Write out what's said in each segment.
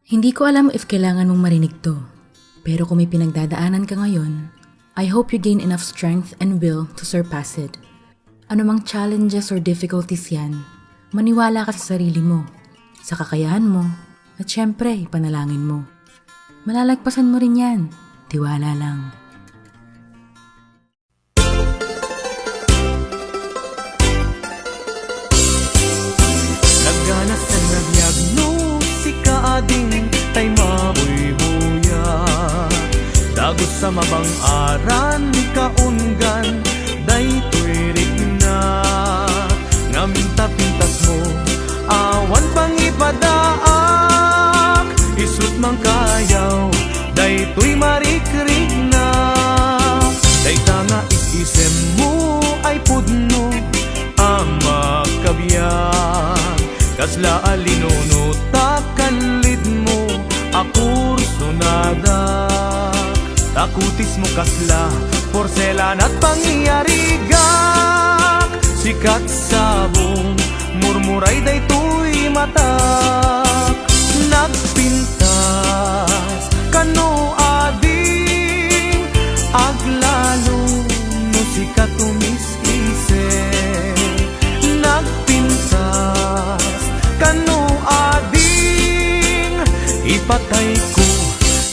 Hindi ko alam if kailangan mong marinig to, pero kung may pinagdadaanan ka ngayon, I hope you gain enough strength and will to surpass it. Anumang challenges or difficulties yan, maniwala ka sa sarili mo, sa kakayahan mo, at syempre, panalangin mo. Malalagpasan mo rin yan, tiwala lang. Nagganas na nagyagno si kaading tay mabuy-buya, dagos sa mabang aran kaunggan daytoy rigna, ngaminta-pintas mo awan pang ipadaak, isut mang kayaw daytoy marikrig na, dayta nga isisem mo ay pudno ang makabiyang, kasla alinono takanlid mo akur sunada, takutis mo kasla porselan at pangyarigak, sikat sabong murmuray daytoy matak, nagpintas kano ading aglalo no sikat tumis-isip, nagpintas kano ading ipatay ko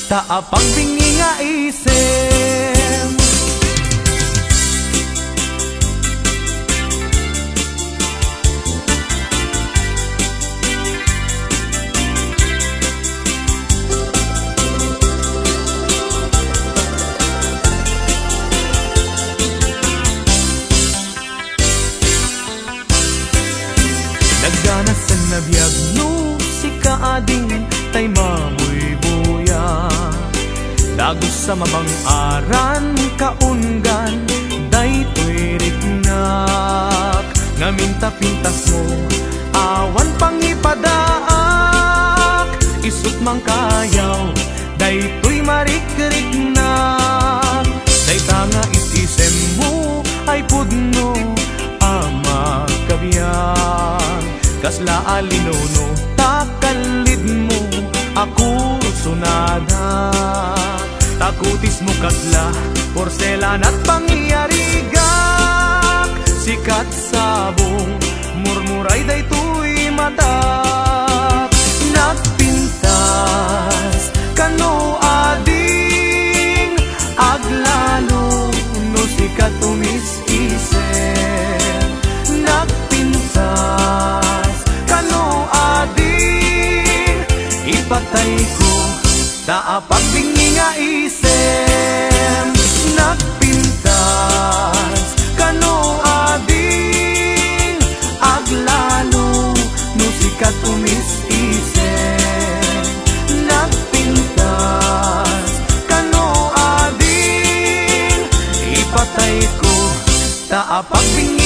taapang bingi nga isem. Nagganas sa nabiyag no si kaading tay mabuy-buya, dagos sa mabang aran kaunggan daytoy rignak, ngaminta-pintas mo awan pang ipadaak, isut mang kayaw daytoy marikrig-nak, dayta nga isisem mo ay pudno ang makabiyang, kasla alinono takalid mo ako sunada, takutis mo kasla porselan at pangyarigak, sikat sabong murmuray daytoy matak, nagpintas kano ading aglalo no sikat tumis-isip, nagpintas kano ading ipatay ko taapag bingi nga isem, nagpintas kano ading aglalo no sikat tumis-isip, nagpintas kano ading ipatay ko taapag bingi